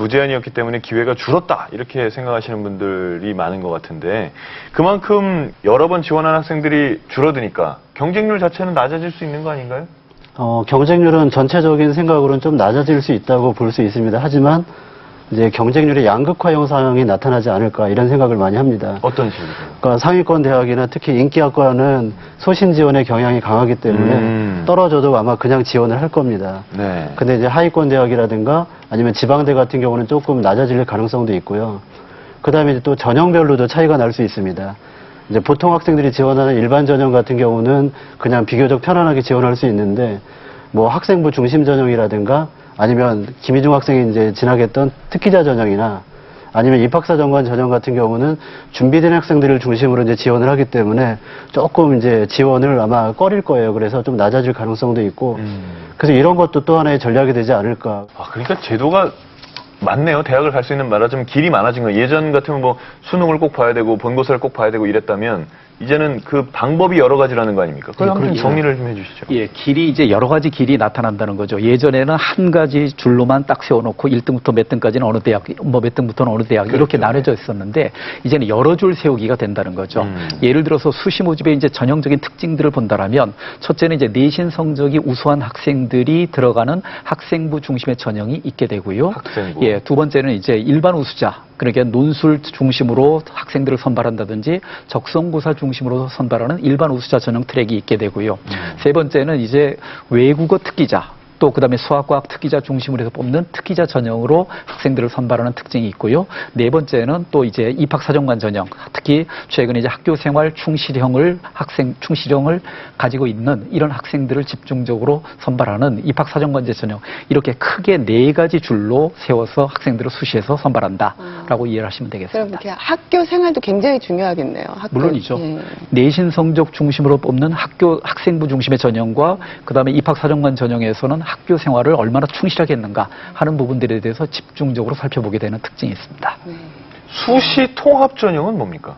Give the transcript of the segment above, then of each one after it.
무제한이었기 때문에 기회가 줄었다 이렇게 생각하시는 분들이 많은 것 같은데 그만큼 여러 번 지원한 학생들이 줄어드니까 경쟁률 자체는 낮아질 수 있는 거 아닌가요? 경쟁률은 전체적인 생각으로는 좀 낮아질 수 있다고 볼 수 있습니다. 하지만 이제 경쟁률의 양극화 현상이 나타나지 않을까 이런 생각을 많이 합니다. 어떤 식으로? 그러니까 상위권 대학이나 특히 인기학과는 소신 지원의 경향이 강하기 때문에 떨어져도 아마 그냥 지원을 할 겁니다. 네. 근데 이제 하위권 대학이라든가 아니면 지방대 같은 경우는 조금 낮아질 가능성도 있고요. 그 다음에 이제 또 전형별로도 차이가 날 수 있습니다. 이제 보통 학생들이 지원하는 일반 전형 같은 경우는 그냥 비교적 편안하게 지원할 수 있는데 뭐 학생부 중심 전형이라든가 아니면 김희중 학생이 이제 지나겠던 특기자 전형이나 아니면 입학사정관 전형 같은 경우는 준비된 학생들을 중심으로 이제 지원을 하기 때문에 조금 이제 지원을 아마 꺼릴 거예요. 그래서 좀 낮아질 가능성도 있고 그래서 이런 것도 또 하나의 전략이 되지 않을까. 그러니까 제도가 많네요. 대학을 갈 수 있는 말하자면 길이 많아진 거예요. 예전 같으면 뭐 수능을 꼭 봐야 되고 본고사를 꼭 봐야 되고 이랬다면 이제는 그 방법이 여러 가지라는 거 아닙니까? 그걸 한번 정리를 좀 해주시죠. 예, 길이 이제 여러 가지 길이 나타난다는 거죠. 예전에는 한 가지 줄로만 딱 세워놓고 1등부터 몇 등까지는 어느 대학, 뭐 몇 등부터는 어느 대학 이렇게 나눠져 있었는데 이제는 여러 줄 세우기가 된다는 거죠. 예를 들어서 수시 모집의 이제 전형적인 특징들을 본다라면 첫째는 이제 내신 성적이 우수한 학생들이 들어가는 학생부 중심의 전형이 있게 되고요. 학생부. 예, 두 번째는 이제 일반 우수자. 그러니까 논술 중심으로 학생들을 선발한다든지 적성고사 중심으로 선발하는 일반 우수자 전형 트랙이 있게 되고요. 세 번째는 이제 외국어 특기자 또 그다음에 수학과학 특기자 중심으로 해서 뽑는 특기자 전형으로 학생들을 선발하는 특징이 있고요. 네 번째는 또 이제 입학사정관 전형, 특히 최근에 이제 학교생활 충실형을 가지고 있는 이런 학생들을 집중적으로 선발하는 입학사정관제 전형, 이렇게 크게 네 가지 줄로 세워서 학생들을 수시해서 선발한다라고 이해를 하시면 되겠습니다. 그럼 학교 생활도 굉장히 중요하겠네요. 물론이죠. 예. 내신 성적 중심으로 뽑는 학생부 중심의 전형과 그다음에 입학사정관 전형에서는 학교 생활을 얼마나 충실하게 했는가 하는 부분들에 대해서 집중적으로 살펴보게 되는 특징이 있습니다. 수시 통합 전형은 뭡니까?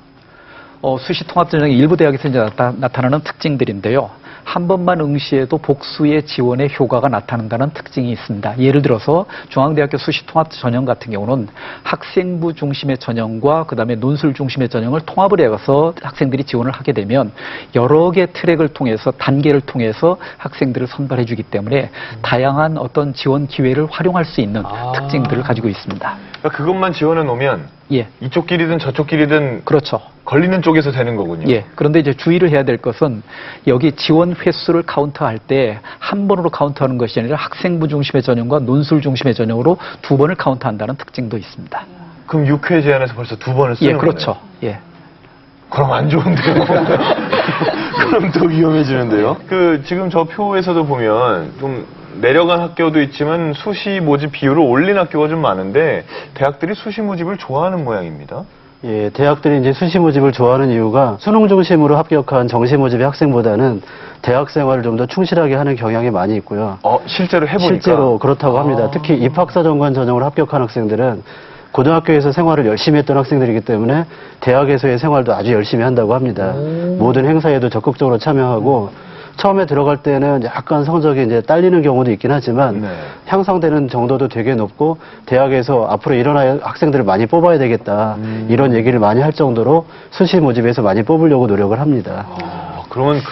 수시 통합 전형이 일부 대학에서 이제 나타나는 특징들인데요. 한 번만 응시해도 복수의 지원의 효과가 나타난다는 특징이 있습니다. 예를 들어서 중앙대학교 수시 통합 전형 같은 경우는 학생부 중심의 전형과 그다음에 논술 중심의 전형을 통합을 해서 학생들이 지원을 하게 되면 여러 개 트랙을 통해서 단계를 통해서 학생들을 선발해 주기 때문에 다양한 어떤 지원 기회를 활용할 수 있는 특징들을 가지고 있습니다. 그러니까 그것만 지원해 놓으면 예. 이쪽 길이든 저쪽 길이든 그렇죠. 걸리는 쪽에서 되는 거군요. 예. 그런데 이제 주의를 해야 될 것은 여기 지원 횟수를 카운트할 때 한 번으로 카운트하는 것이 아니라 학생부 중심의 전형과 논술 중심의 전형으로 두 번을 카운트한다는 특징도 있습니다. 그럼 6회 제한에서 벌써 두 번을 쓰는 예, 그렇죠. 거네요. 예. 그럼 안 좋은데요. 그럼 더 위험해지는데요. 지금 저 표에서도 보면 좀 내려간 학교도 있지만 수시 모집 비율을 올린 학교가 좀 많은데 대학들이 수시 모집을 좋아하는 모양입니다. 예, 대학들이 이제 수시 모집을 좋아하는 이유가 수능 중심으로 합격한 정시 모집의 학생보다는 대학 생활을 좀 더 충실하게 하는 경향이 많이 있고요. 실제로 해보니까? 실제로 그렇다고 합니다. 특히 입학사정관 전형으로 합격한 학생들은 고등학교에서 생활을 열심히 했던 학생들이기 때문에 대학에서의 생활도 아주 열심히 한다고 합니다. 모든 행사에도 적극적으로 참여하고 처음에 들어갈 때는 약간 성적이 이제 딸리는 경우도 있긴 하지만 향상되는 정도도 되게 높고 대학에서 앞으로 이런 학생들을 많이 뽑아야 되겠다 이런 얘기를 많이 할 정도로 수시 모집에서 많이 뽑으려고 노력을 합니다. 그러면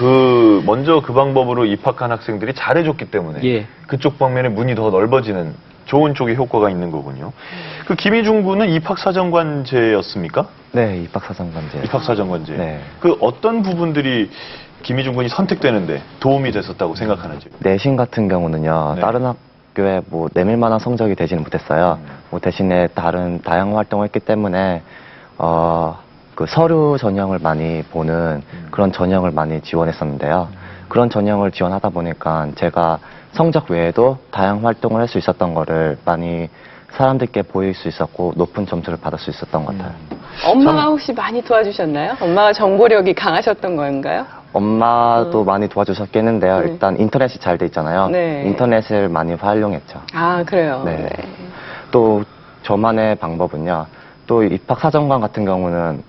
먼저 그 방법으로 입학한 학생들이 잘해줬기 때문에 예. 그쪽 방면에 문이 더 넓어지는 좋은 쪽에 효과가 있는 거군요. 김희중 군은 입학사정관제였습니까? 네, 입학사정관제. 입학사정관제. 네. 어떤 부분들이 김희중 군이 선택되는데 도움이 됐었다고 생각하는지? 내신 같은 경우는요, 네. 다른 학교에 내밀만한 성적이 되지는 못했어요. 대신에 다양한 활동을 했기 때문에, 서류 전형을 많이 보는 그런 전형을 많이 지원했었는데요. 그런 전형을 지원하다 보니까 제가 성적 외에도 다양한 활동을 할 수 있었던 거를 많이 사람들께 보일 수 있었고 높은 점수를 받을 수 있었던 것 같아요. 엄마가 혹시 많이 도와주셨나요? 엄마가 정보력이 강하셨던 건가요? 엄마도 많이 도와주셨겠는데요. 일단 인터넷이 잘 돼 있잖아요. 네. 인터넷을 많이 활용했죠. 아, 그래요? 네. 또 저만의 방법은요. 또 입학사정관 같은 경우는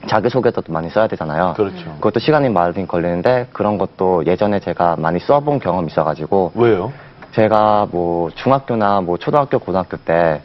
자기소개도 많이 써야 되잖아요. 그렇죠. 그것도 시간이 많이 걸리는데 그런 것도 예전에 제가 많이 써본 경험이 있어가지고 왜요? 제가 중학교나 초등학교, 고등학교 때